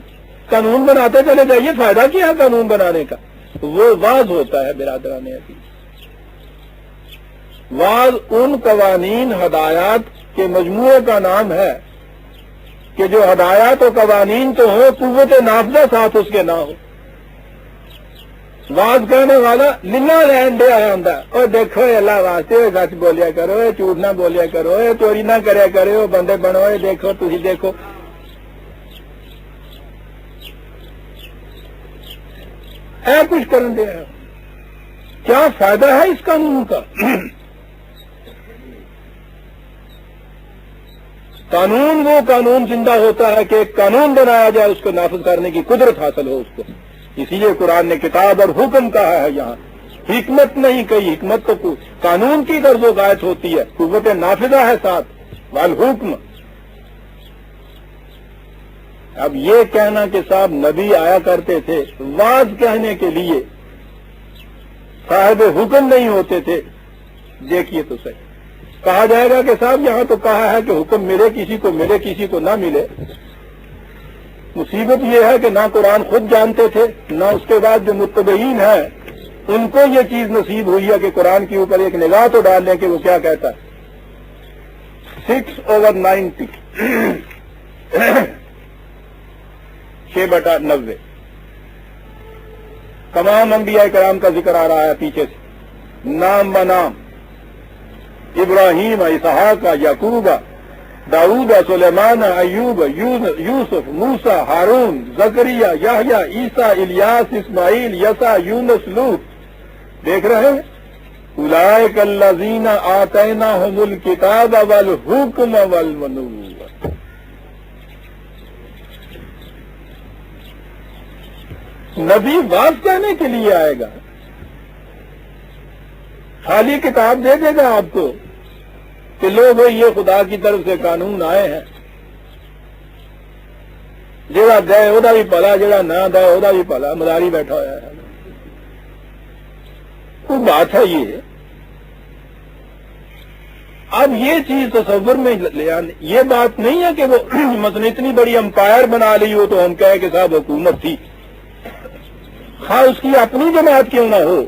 قانون بناتے چلے جائیے، فائدہ کیا ہے قانون بنانے کا؟ وہ واز ہوتا ہے برادران عزیز۔ واز ان قوانین ہدایات کے مجموعے کا نام ہے کہ جو ہدایات و قوانین تو ہو، قوت نافذہ ساتھ اس کے نہ ہو۔ واز کہنے والا للہ رہن دے آیا ہوں، اور دیکھو اللہ واسطے سچ بولیا کرو، جھوٹ نہ بولیا کرو، چوری نہ کریا کرو، بندے بنو، دیکھو تھی دیکھو۔ اے کچھ کرن دے، کیا فائدہ ہے اس قانون کا؟ قانون وہ قانون زندہ ہوتا ہے کہ ایک قانون بنایا جائے، اس کو نافذ کرنے کی قدرت حاصل ہو اس کو۔ اسی لیے قرآن نے کتاب اور حکم کہا ہے، یہاں حکمت نہیں کہی۔ حکمت تو قانون کی غرض و غایت ہوتی ہے، قوت نافذہ ہے ساتھ، والحکم۔ اب یہ کہنا کہ صاحب نبی آیا کرتے تھے واز کہنے کے لیے، صاحب حکم نہیں ہوتے تھے، دیکھیے تو صحیح۔ کہا جائے گا کہ صاحب یہاں تو کہا ہے کہ حکم ملے کسی کو، ملے کسی کو نہ ملے۔ مصیبت یہ ہے کہ نہ قرآن خود جانتے تھے، نہ اس کے بعد جو متبعین ہیں ان کو یہ چیز نصیب ہوئی ہے کہ قرآن کے اوپر ایک نگاہ تو ڈال لیں کہ وہ کیا کہتا ہے۔ 6/90 6/90 تمام انبیاء کرام کا ذکر آ رہا ہے پیچھے سے، نام بنام، ابراہیم، اسحاق، یعقوب، داؤد، سلیمان، ایوب، یوسف، موسیٰ، ہارون، زکریا، یحییٰ، عیسیٰ، الیاس، اسماعیل، یسع، یونس، لوط۔ دیکھ رہے ہیں، اولئک الذین آتیناہم الکتاب والحکم والنبوۃ۔ نبی واز کہنے کے لیے آئے گا، خالی کتاب دے دے گا آپ کو کہ لو بھائی یہ خدا کی طرف سے قانون آئے ہیں، جڑا دے وہدا بھی بھلا، جڑا نہ دے وہدا بھی بھلا، مداری بیٹھا ہوا ہے۔ کوئی بات ہے یہ؟ اب یہ چیز تصور میں لے آنے، یہ بات نہیں ہے کہ وہ مثلا اتنی بڑی امپائر بنا لی ہو تو ہم کہیں کہ صاحب حکومت تھی، خواہ اس کی اپنی جماعت کیوں نہ ہو،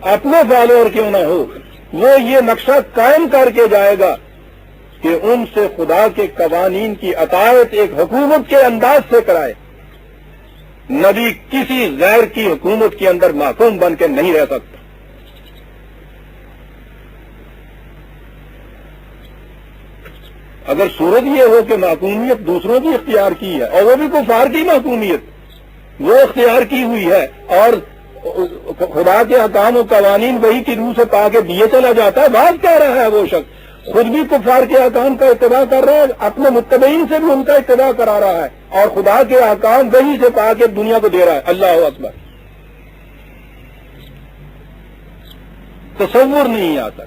اپنے فالوور کیوں نہ ہو، وہ یہ نقشہ قائم کر کے جائے گا کہ ان سے خدا کے قوانین کی اطاعت ایک حکومت کے انداز سے کرائے۔ نبی کسی غیر کی حکومت کے اندر محکوم بن کے نہیں رہ سکتا۔ اگر صورت یہ ہو کہ محکومیت دوسروں کی اختیار کی ہے، اور وہ بھی کفار کی محکومیت وہ اختیار کی ہوئی ہے، اور خدا کے احکام و قوانین وہی کی روح سے پا کے دیے چلا جاتا ہے، بات کہہ رہا ہے وہ شخص، خود بھی کفار کے احکام کا اتباع کر رہا ہے، اپنے متبعین سے بھی ان کا اتباع کرا رہا ہے، اور خدا کے احکام وہی سے پا کے دنیا کو دے رہا ہے۔ اللہ اکبر! تصور نہیں آتا۔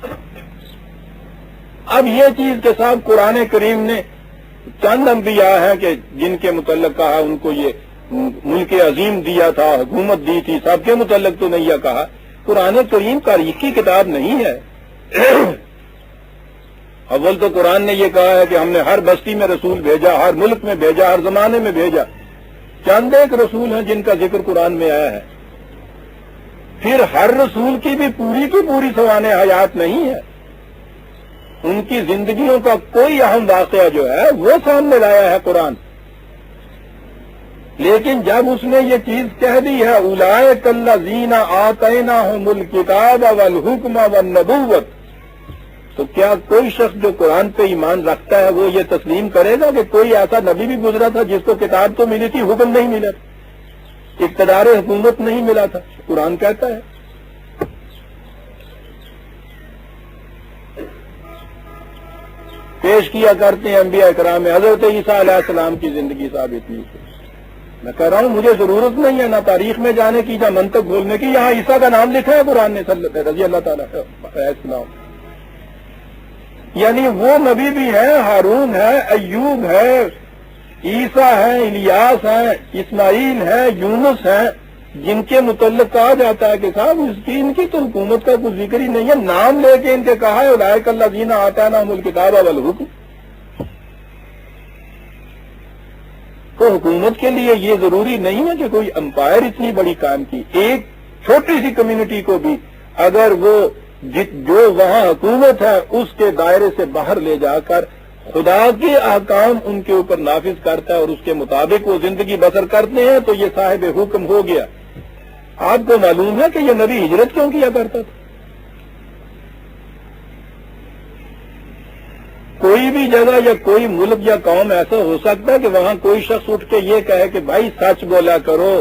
اب یہ چیز کے ساتھ قرآن کریم نے چند انبیاء ہیں کہ جن کے متعلق کہا ان کو یہ ملک عظیم دیا تھا، حکومت دی تھی، سب کے متعلق تو نہیں یہ کہا۔ قرآن کریم تاریخ کی کتاب نہیں ہے۔ اول تو قرآن نے یہ کہا ہے کہ ہم نے ہر بستی میں رسول بھیجا، ہر ملک میں بھیجا، ہر زمانے میں بھیجا۔ چند ایک رسول ہیں جن کا ذکر قرآن میں آیا ہے۔ پھر ہر رسول کی بھی پوری سوانح حیات نہیں ہے، ان کی زندگیوں کا کوئی اہم واقعہ جو ہے وہ سامنے لایا ہے قرآن۔ لیکن جب اس نے یہ چیز کہہ دی ہے اولئک الذین آتیناہم الکتاب والحکم والنبوۃ، تو کیا کوئی شخص جو قرآن پہ ایمان رکھتا ہے وہ یہ تسلیم کرے گا کہ کوئی ایسا نبی بھی گزرا تھا جس کو کتاب تو ملی تھی، حکم نہیں ملا تھا، اقتدار حکومت نہیں ملا تھا؟ قرآن کہتا ہے۔ پیش کیا کرتے ہیں انبیاء کرام میں حضرت عیسیٰ علیہ السلام کی زندگی ثابت نہیں ہے۔ میں کہہ رہا ہوں مجھے ضرورت نہیں ہے نہ تاریخ میں جانے کی نہ منطق بولنے کی، یہاں عیسیٰ کا نام لکھا ہے قرآن نے رضی اللہ تعالیٰ السلام، یعنی وہ نبی بھی ہیں، ہارون ہے، ایوب ہے، عیسیٰ ہیں، الیاس ہیں، اسماعیل ہیں، یونس ہیں، جن کے متعلق کہا جاتا ہے کہ صاحب ان کی تو حکومت کا کوئی ذکر ہی نہیں ہے، نام لے کے ان کے کہا ہے اولئک الذین آتیناہم الکتاب والحکم. تو حکومت کے لیے یہ ضروری نہیں ہے کہ کوئی امپائر اتنی بڑی کام کی، ایک چھوٹی سی کمیونٹی کو بھی اگر وہ جو وہاں حکومت ہے اس کے دائرے سے باہر لے جا کر خدا کے احکام ان کے اوپر نافذ کرتا ہے اور اس کے مطابق وہ زندگی بسر کرتے ہیں تو یہ صاحب حکم ہو گیا. آپ کو معلوم ہے کہ یہ نبی ہجرت کیوں کیا کرتا تھا؟ کوئی بھی جگہ یا کوئی ملک یا قوم ایسا ہو سکتا ہے کہ وہاں کوئی شخص اٹھ کے یہ کہے کہ بھائی سچ بولا کرو،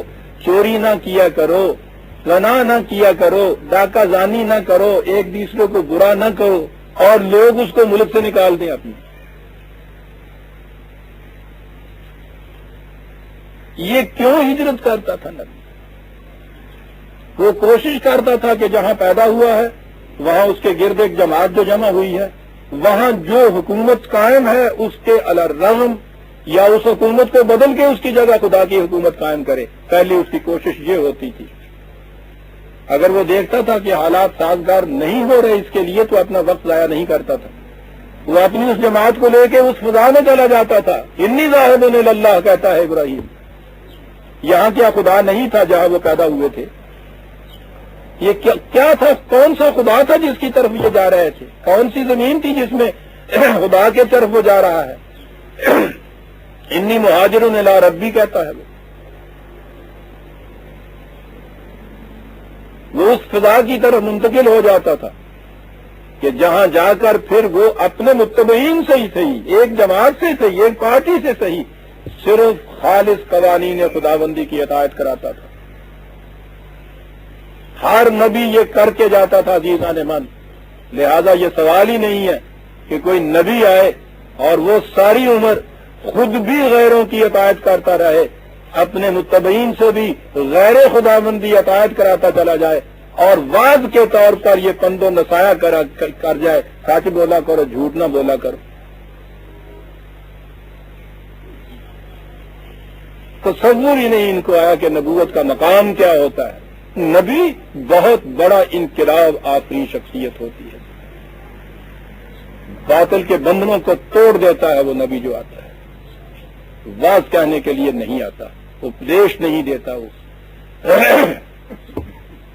چوری نہ کیا کرو، زنا نہ کیا کرو، ڈاکہ زانی نہ کرو، ایک دوسرے کو برا نہ کرو، اور لوگ اس کو ملک سے نکال دیں اپنے. یہ کیوں ہجرت کرتا تھا نبی؟ وہ کوشش کرتا تھا کہ جہاں پیدا ہوا ہے وہاں اس کے گرد ایک جماعت جو جمع ہوئی ہے، وہاں جو حکومت قائم ہے اس کے الرغم یا اس حکومت کو بدل کے اس کی جگہ خدا کی حکومت قائم کرے. پہلی اس کی کوشش یہ ہوتی تھی. اگر وہ دیکھتا تھا کہ حالات سازگار نہیں ہو رہے اس کے لیے تو اپنا وقت ضائع نہیں کرتا تھا، وہ اپنی اس جماعت کو لے کے اس فضا میں چلا جاتا تھا. انی ذاہب اللہ کہتا ہے ابراہیم. یہاں کیا خدا نہیں تھا جہاں وہ پیدا ہوئے تھے؟ یہ کیا تھا؟ کون سا خدا تھا جس کی طرف یہ جا رہے تھے؟ کون سی زمین تھی جس میں خدا کے طرف وہ جا رہا ہے؟ انی مہاجر الی ربی کہتا ہے وہ اس فضا کی طرف منتقل ہو جاتا تھا کہ جہاں جا کر پھر وہ اپنے متبعین سے ہی صحیح، ایک جماعت سے صحیح، ایک پارٹی سے صحیح، صرف خالص قوانین خداوندی کی اطاعت کراتا تھا. ہر نبی یہ کر کے جاتا تھا عزیزان من. لہذا یہ سوال ہی نہیں ہے کہ کوئی نبی آئے اور وہ ساری عمر خود بھی غیروں کی اطاعت کرتا رہے، اپنے متبعین سے بھی غیر خداوندی اطاعت کراتا چلا جائے اور وعظ کے طور پر یہ پند و نصیحہ کر جائے، سچ بولا کرو، جھوٹ نہ بولا کرو. تصور ہی نہیں ان کو آیا کہ نبوت کا مقام کیا ہوتا ہے. نبی بہت بڑا انقلاب آفرین شخصیت ہوتی ہے. باطل کے بندنوں کو توڑ دیتا ہے وہ نبی جو آتا ہے. واز کہنے کے لیے نہیں آتا، اپدیش نہیں دیتا. وہ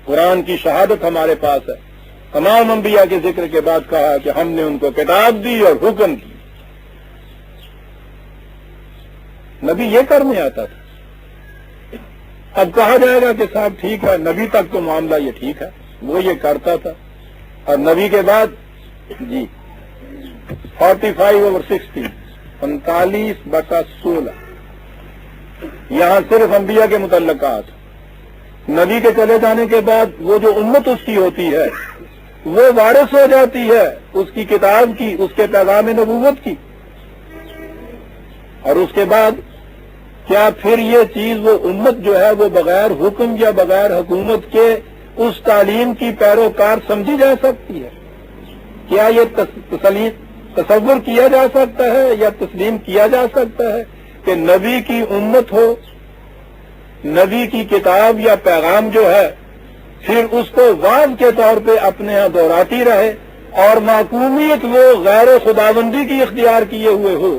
قرآن کی شہادت ہمارے پاس ہے. تمام انبیاء کے ذکر کے بعد کہا کہ ہم نے ان کو کتاب دی اور حکم دی. نبی یہ کرنے آتا تھا. اب کہا جائے گا کہ صاحب ٹھیک ہے نبی تک تو معاملہ یہ ٹھیک ہے، وہ یہ کرتا تھا، اور نبی کے بعد جی 45/60 45/16 یہاں صرف انبیاء کے متعلقات. نبی کے چلے جانے کے بعد وہ جو امت اس کی ہوتی ہے وہ وارث ہو جاتی ہے اس کی کتاب کی، اس کے پیغام نبوت کی. اور اس کے بعد کیا پھر یہ چیز وہ امت جو ہے وہ بغیر حکم یا بغیر حکومت کے اس تعلیم کی پیروکار سمجھی جا سکتی ہے؟ کیا یہ تصور کیا جا سکتا ہے یا تسلیم کیا جا سکتا ہے کہ نبی کی امت ہو، نبی کی کتاب یا پیغام جو ہے پھر اس کو وعظ کے طور پہ اپنے ہاں دہراتی رہے اور معقومیت وہ غیر خداوندی کی اختیار کیے ہوئے ہو؟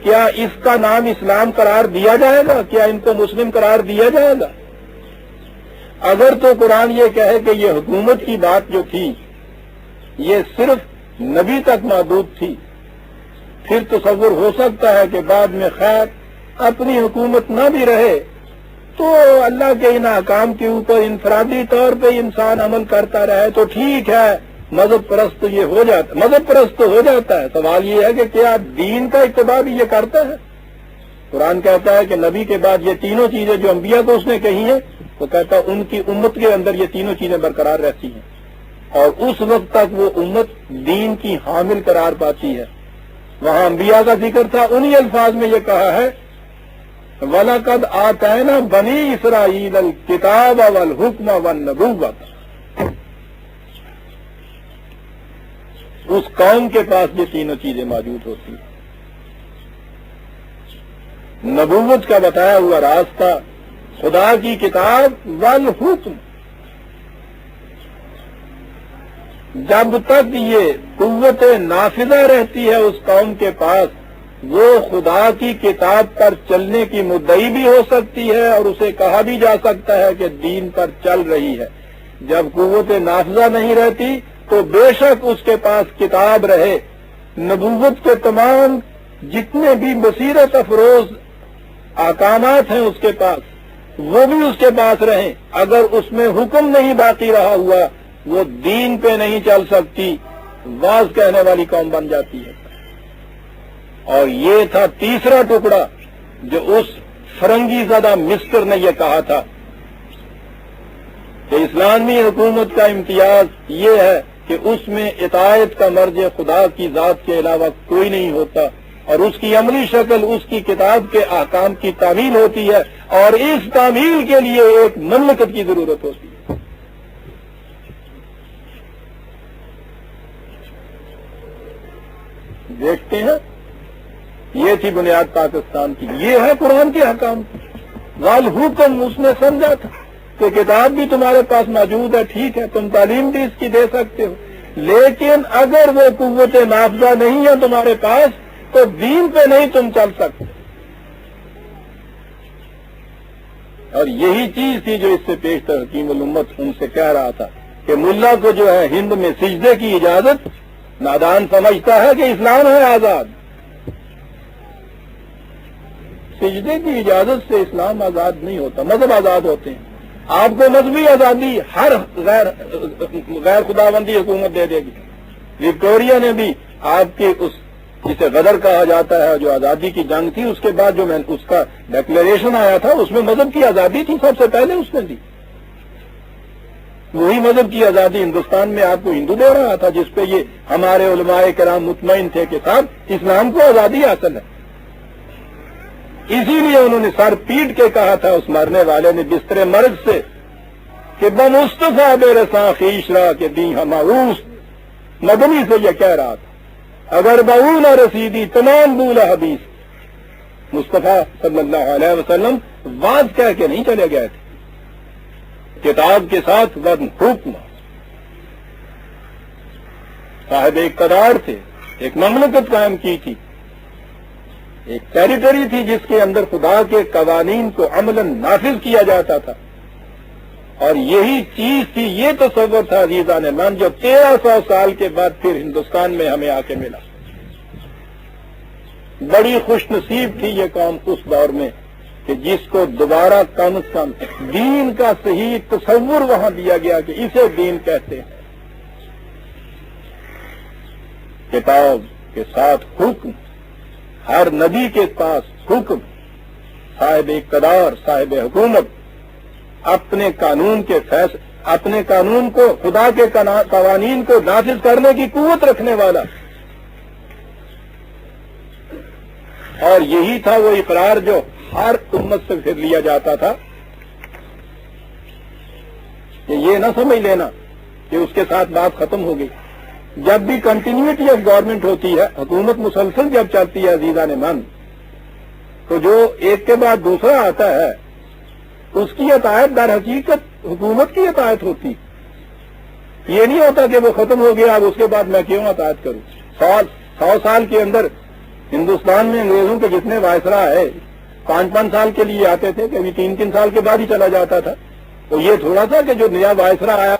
کیا اس کا نام اسلام قرار دیا جائے گا؟ کیا ان کو مسلم قرار دیا جائے گا؟ اگر تو قرآن یہ کہے کہ یہ حکومت کی بات جو تھی یہ صرف نبی تک محدود تھی، پھر تصور ہو سکتا ہے کہ بعد میں خیر اپنی حکومت نہ بھی رہے تو اللہ کے ان احکام کے اوپر انفرادی طور پہ انسان عمل کرتا رہے تو ٹھیک ہے، مذہب پرست تو یہ ہو جاتا، مذہب پرست تو ہو جاتا ہے. سوال یہ ہے کہ کیا دین کا اتباع بھی یہ کرتا ہے؟ قرآن کہتا ہے کہ نبی کے بعد یہ تینوں چیزیں جو انبیاء کو اس نے کہی ہیں وہ کہتا ہے ان کی امت کے اندر یہ تینوں چیزیں برقرار رہتی ہیں اور اس وقت تک وہ امت دین کی حامل قرار پاتی ہے. وہاں انبیاء کا ذکر تھا، انہی الفاظ میں یہ کہا ہے وَلَقَدْ آتَيْنَا بَنِي إِسْرَائِيلَ الْكِتَابَ وَالْحُكْمَ وَالنَّبُوَّةَ. اس قوم کے پاس یہ تینوں چیزیں موجود ہوتی ہیں. نبوت کا بتایا ہوا راستہ، خدا کی کتاب والحکم، جب تک یہ قوت نافذہ رہتی ہے اس قوم کے پاس، وہ خدا کی کتاب پر چلنے کی مدعی بھی ہو سکتی ہے اور اسے کہا بھی جا سکتا ہے کہ دین پر چل رہی ہے۔ جب قوت نافذہ نہیں رہتی تو بے شک اس کے پاس کتاب رہے، نبوت کے تمام جتنے بھی بصیرت افروز احکامات ہیں اس کے پاس، وہ بھی اس کے پاس رہیں، اگر اس میں حکم نہیں باقی رہا ہوا وہ دین پہ نہیں چل سکتی، واز کہنے والی قوم بن جاتی ہے۔ اور یہ تھا تیسرا ٹکڑا جو اس فرنگی زدہ مسٹر نے یہ کہا تھا کہ اسلامی حکومت کا امتیاز یہ ہے کہ اس میں اطاعت کا مرجع خدا کی ذات کے علاوہ کوئی نہیں ہوتا، اور اس کی عملی شکل اس کی کتاب کے احکام کی تعمیل ہوتی ہے، اور اس تعمیل کے لیے ایک مملکت کی ضرورت ہوتی ہے۔ دیکھتے ہیں، یہ تھی بنیاد پاکستان کی، یہ ہے قرآن کے حکام۔ والحکم، اس نے سمجھا تھا کہ کتاب بھی تمہارے پاس موجود ہے، ٹھیک ہے، تم تعلیم بھی اس کی دے سکتے ہو، لیکن اگر وہ قوت نافذہ نہیں ہے تمہارے پاس تو دین پہ نہیں تم چل سکتے۔ اور یہی چیز تھی جو اس سے پیشتر حکیم الامت ان سے کہہ رہا تھا کہ ملا کو جو ہے ہند میں سجدے کی اجازت، نادان سمجھتا ہے کہ اسلام ہے آزاد۔ سجدے کی اجازت سے اسلام آزاد نہیں ہوتا، مذہب آزاد ہوتے ہیں۔ آپ کو مذہبی آزادی ہر غیر خداوندی حکومت دے دے گی۔ وکٹوریا نے بھی آپ کی اس جسے غدر کہا جاتا ہے جو آزادی کی جنگ تھی، اس کے بعد جو اس کا ڈکلیریشن آیا تھا اس میں مذہب کی آزادی تھی، سب سے پہلے اس نے دی۔ وہی مذہب کی آزادی ہندوستان میں آپ کو ہندو دے رہا تھا، جس پہ یہ ہمارے علماء کرام مطمئن تھے کہ صاحب اسلام کو آزادی حاصل ہے۔ اسی لیے انہوں نے سر پیٹ کے کہا تھا اس مرنے والے نے بستر مرگ سے کہ بمصطفیٰ بے رساں خیش را کے دی ہماؤس، مدنی سے یہ کہہ رہا تھا اگر بہول رسیدی تمام بول حدیث۔ مصطفیٰ صلی اللہ علیہ وسلم واز کہہ کے نہیں چلے گئے تھے، کتاب کے ساتھ وزن حکم، صاحب اقتدار تھے، ایک مملکت قائم کی تھی، ایک ٹیریٹری تھی جس کے اندر خدا کے قوانین کو عملاً نافذ کیا جاتا تھا، اور یہی چیز تھی، یہ تصور تھا عزیزان من جو 1300 سال کے بعد پھر ہندوستان میں ہمیں آ کے ملا۔ بڑی خوش نصیب تھی یہ قوم اس دور میں کہ جس کو دوبارہ کم از کم دین کا صحیح تصور وہاں دیا گیا کہ اسے دین کہتے ہیں۔ کتاب کے ساتھ حکم، ہر نبی کے پاس حکم، صاحب اقتدار، صاحب حکومت، اپنے قانون کے فیصلے، اپنے قانون کو، خدا کے قوانین کو نافذ کرنے کی قوت رکھنے والا۔ اور یہی تھا وہ اقرار جو ہر امت سے پھر لیا جاتا تھا کہ یہ نہ سمجھ لینا کہ اس کے ساتھ بات ختم ہو گئی۔ جب بھی کنٹینیوٹی آف گورنمنٹ ہوتی ہے، حکومت مسلسل جب چلتی ہے عزیزان من، تو جو ایک کے بعد دوسرا آتا ہے اس کی اطاعت در حقیقت حکومت کی اطاعت ہوتی، یہ نہیں ہوتا کہ وہ ختم ہو گیا اب اس کے بعد میں کیوں اطاعت کروں۔ 100 سال کے اندر ہندوستان میں انگریزوں کے جتنے وائسرا ہے 5-5 سال کے لیے آتے تھے، کبھی 3-3 سال کے بعد ہی چلا جاتا تھا، تو یہ تھوڑا تھا کہ جو نیا وائسرا آیا